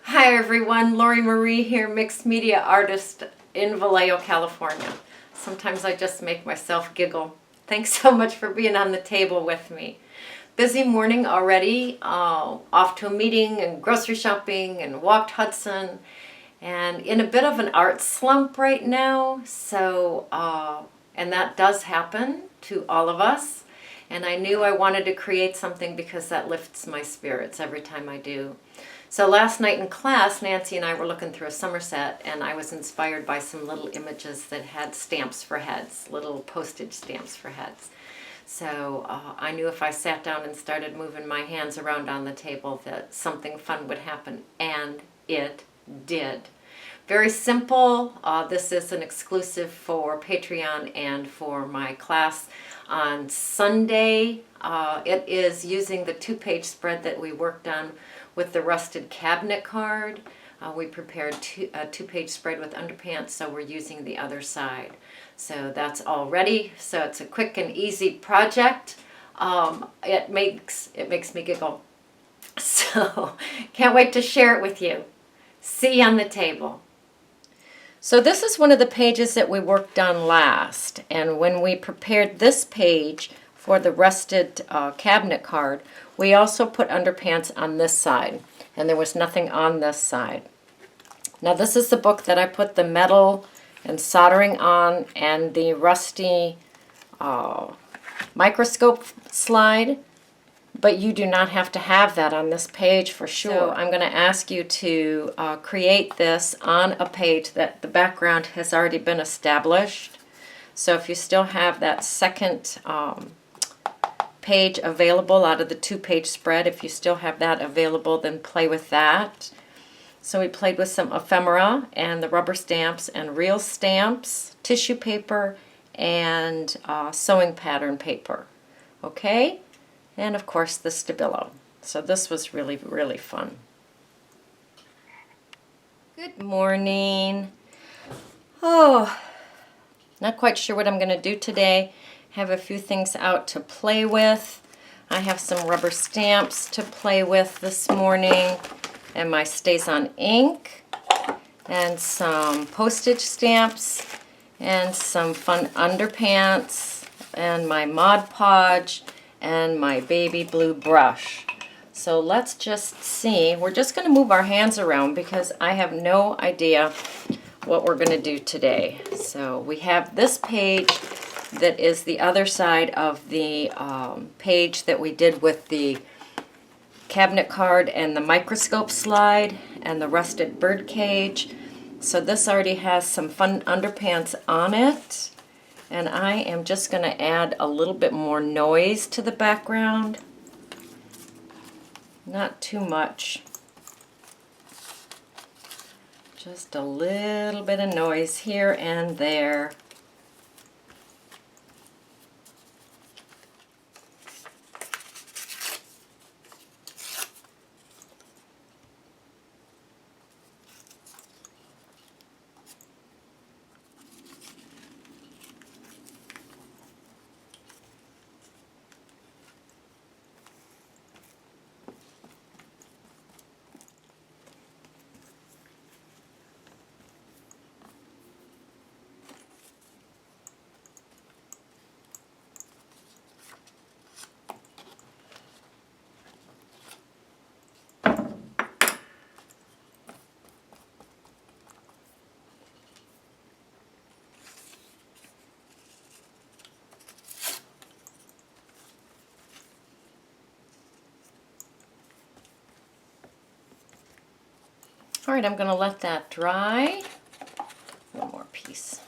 Hi everyone, Lori Marie here, mixed media artist in Vallejo, California. Sometimes I just make myself giggle. Thanks so much for being on the table with me. Busy morning already, off to a meeting and grocery shopping and walked Hudson, and in a bit of an art slump right now, and that does happen to all of us. And I knew I wanted to create something because that lifts my spirits every time I do. So last night in class, Nancy and I were looking through a Somerset, and I was inspired by some little images that had stamps for heads, little postage stamps for heads. So I knew if I sat down and started moving my hands around on the table that something fun would happen, and it did. Very simple. This is an exclusive for Patreon and for my class on Sunday. It is using the two-page spread that we worked on with the rusted cabinet card. We prepared a two-page spread with underpants, so we're using the other side. So that's all ready. So it's a quick and easy project. It makes me giggle. So can't wait to share it with you. See you on the table. So this is one of the pages that we worked on last, and when we prepared this page for the rusted cabinet card, we also put underpants on this side, and there was nothing on this side. Now this is the book that I put the metal and soldering on and the rusty microscope slide, but you do not have to have that on this page for sure. So I'm going to ask you to create this on a page that the background has already been established. So if you still have that second page available out of the two-page spread, if you still have that available, then play with that. So we played with some ephemera and the rubber stamps and real stamps, tissue paper, and sewing pattern paper. Okay? And of course the Stabilo. So this was really, really fun. Good morning. Oh, not quite sure what I'm going to do today. Have a few things out to play with. I have some rubber stamps to play with this morning, and my Stays on ink, and some postage stamps, and some fun underpants, and my Mod Podge, and my baby blue brush. So let's just see. We're just going to move our hands around because I have no idea what we're going to do today. So we have this page that is the other side of the page that we did with the cabinet card and the microscope slide and the rusted bird cage. So this already has some fun underpants on it. And I am just going to add a little bit more noise to the background. Not too much. Just a little bit of noise here and there. All right, I'm going to let that dry. One more piece.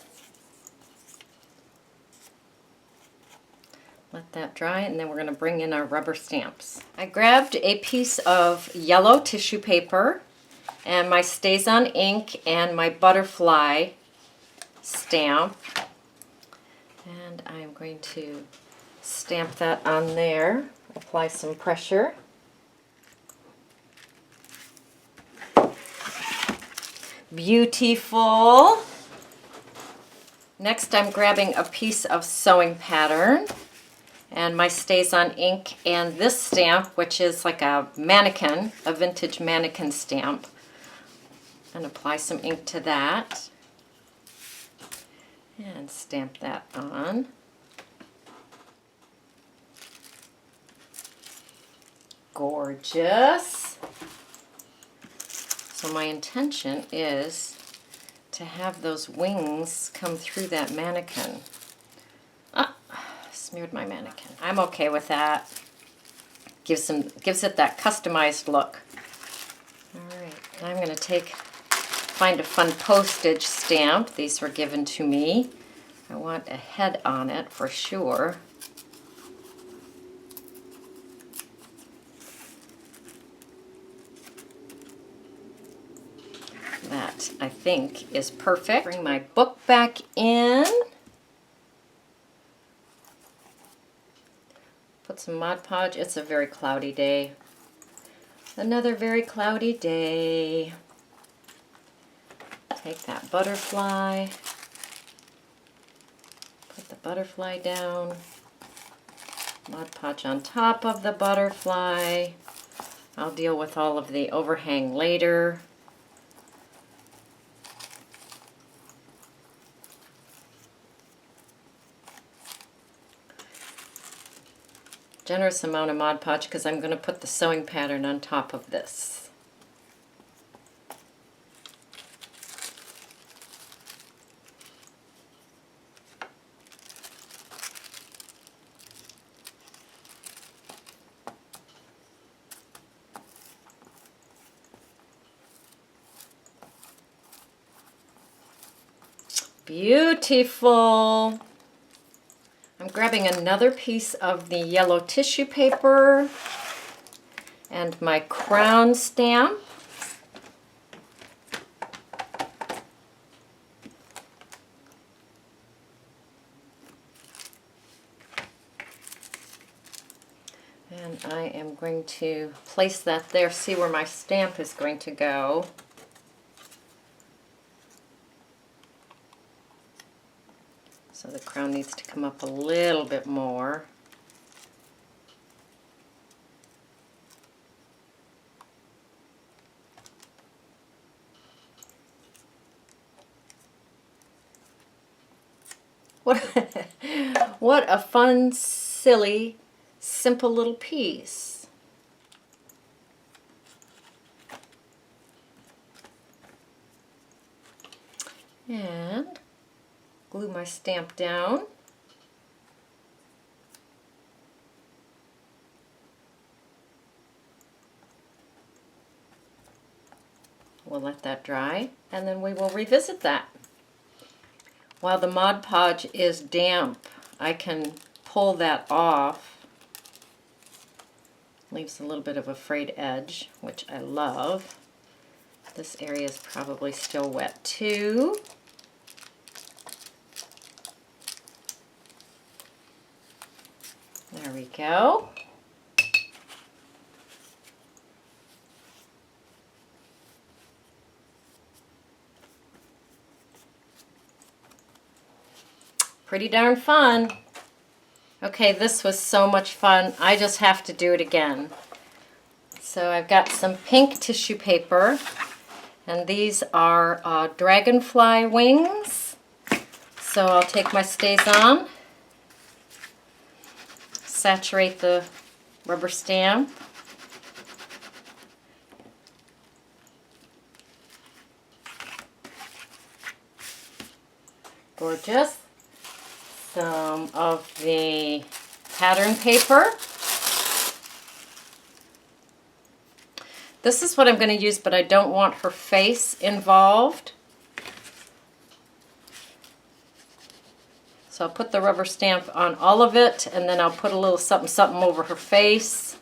Let that dry, and then we're going to bring in our rubber stamps. I grabbed a piece of yellow tissue paper and my Stays on ink and my butterfly stamp. And I'm going to stamp that on there, apply some pressure. Beautiful. Next I'm grabbing a piece of sewing pattern, and my Stays On ink, and this stamp, which is like a mannequin, a vintage mannequin stamp. And apply some ink to that. And stamp that on. Gorgeous. So my intention is to have those wings come through that mannequin. Ah, smeared my mannequin. I'm okay with that. Gives it that customized look. All right, I'm going to find a fun postage stamp. These were given to me. I want a head on it for sure. That, I think, is perfect. Bring my book back in. Put some Mod Podge. It's a very cloudy day. Another very cloudy day. Take that butterfly. Put the butterfly down. Mod Podge on top of the butterfly. I'll deal with all of the overhang later. Generous amount of Mod Podge because I'm going to put the sewing pattern on top of this. Beautiful. I'm grabbing another piece of the yellow tissue paper and my crown stamp. And I am going to place that there, see where my stamp is going to go. So the crown needs to come up a little bit more. What a fun, silly, simple little piece. And glue my stamp down. We'll let that dry, and then we will revisit that. While the Mod Podge is damp, I can pull that off. Leaves a little bit of a frayed edge, which I love. This area is probably still wet too. There we go. Pretty darn fun. Okay, this was so much fun. I just have to do it again. So I've got some pink tissue paper, and these are dragonfly wings. So I'll take my Stays On, saturate the rubber stamp. Gorgeous. Some of the pattern paper. This is what I'm going to use, but I don't want her face involved. So I'll put the rubber stamp on all of it, and then I'll put a little something something over her face.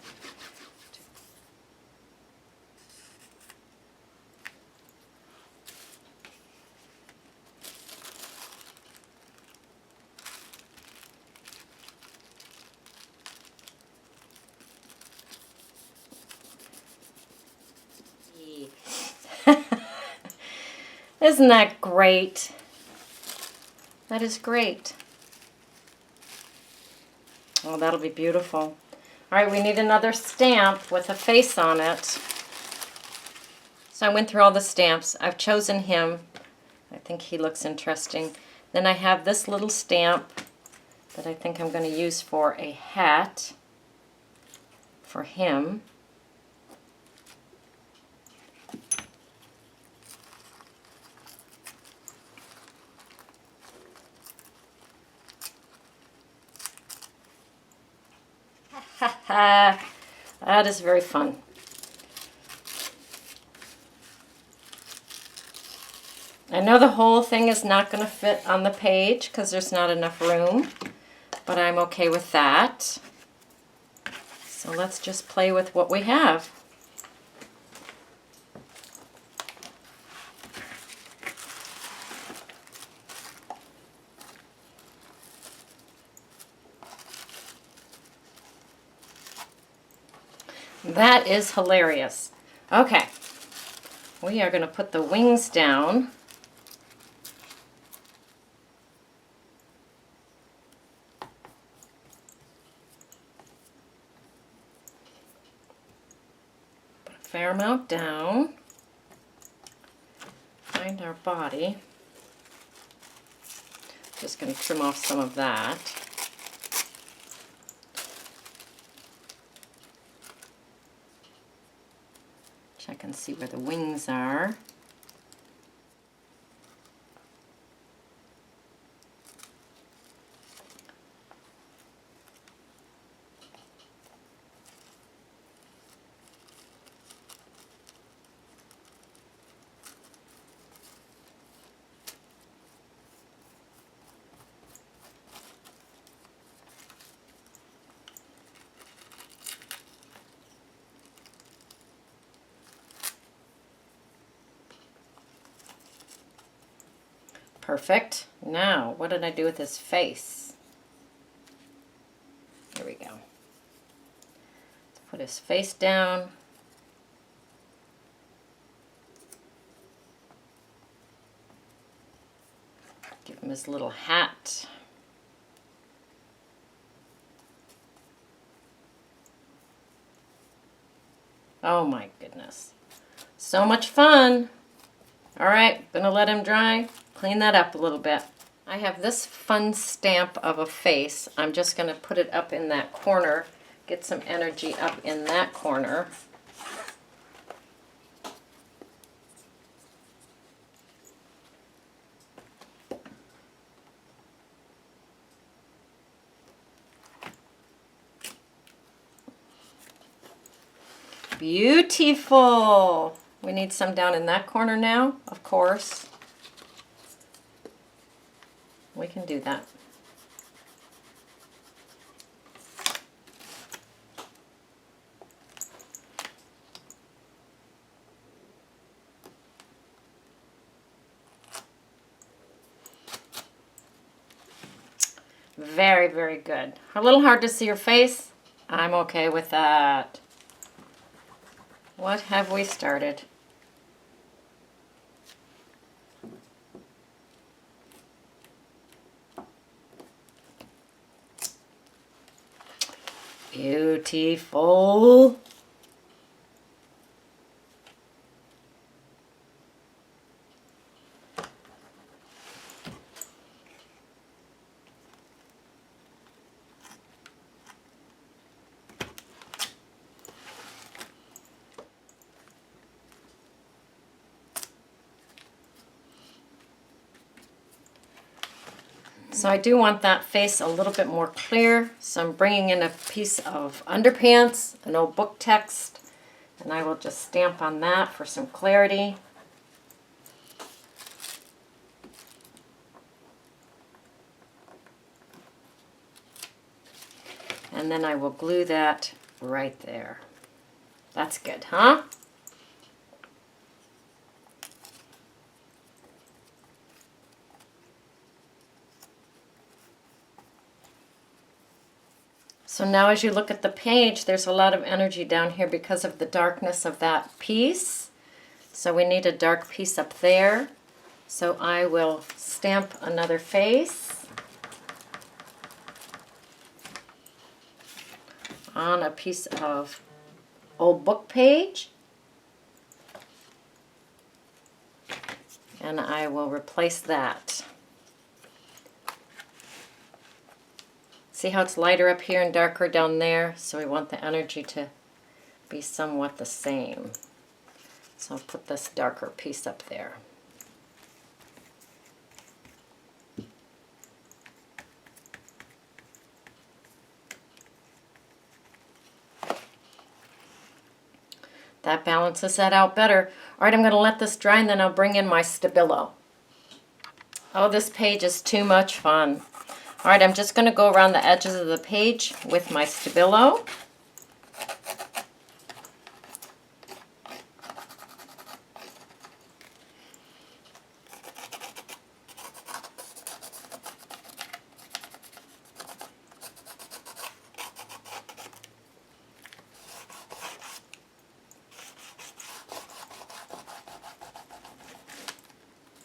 Isn't that great? That is great. Oh, that'll be beautiful. All right, we need another stamp with a face on it. So I went through all the stamps. I've chosen him. I think he looks interesting. Then I have this little stamp that I think I'm going to use for a hat for him. That is very fun. I know the whole thing is not going to fit on the page because there's not enough room, but I'm okay with that. So let's just play with what we have. That is hilarious. Okay, we are going to put the wings down. Put a fair amount down. Find our body. Just going to trim off some of that. Check and see where the wings are. Perfect. Now, what did I do with his face? Here we go. Let's put his face down. Give him his little hat. Oh my goodness. So much fun. All right, gonna let him dry. Clean that up a little bit. I have this fun stamp of a face. I'm just going to put it up in that corner, get some energy up in that corner. Beautiful. We need some down in that corner now, of course. We can do that. Very, very good. A little hard to see your face. I'm okay with that. What have we started? Beautiful. So I do want that face a little bit more clear, so I'm bringing in a piece of underpants, an old book text, and I will just stamp on that for some clarity. And then I will glue that right there. That's good, huh? So now as you look at the page, there's a lot of energy down here because of the darkness of that piece. So we need a dark piece up there. So I will stamp another face. on a piece of old book page. And I will replace that. See how it's lighter up here and darker down there? So we want the energy to be somewhat the same. So I'll put this darker piece up there. That balances that out better. All right, I'm going to let this dry and then I'll bring in my Stabilo. Oh, this page is too much fun. All right, I'm just going to go around the edges of the page with my Stabilo.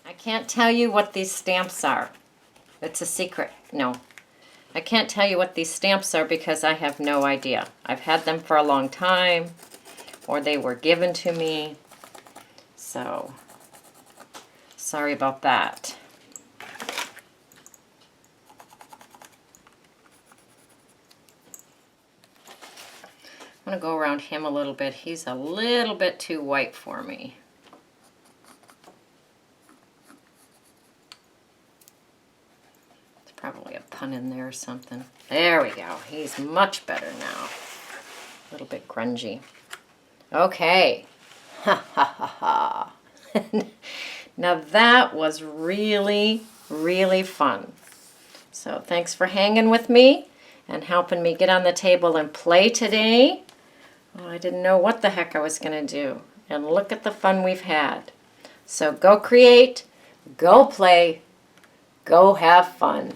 I can't tell you what these stamps are. It's a secret. No. I can't tell you what these stamps are because I have no idea. I've had them for a long time, or they were given to me. So, sorry about that. I'm going to go around him a little bit. He's a little bit too white for me. Probably a pun in there or something. There we go. He's much better now. A little bit grungy. Okay. Ha ha ha ha. Now that was really, really fun. So thanks for hanging with me and helping me get on the table and play today. Oh, I didn't know what the heck I was going to do. And look at the fun we've had. So go create, go play, go have fun.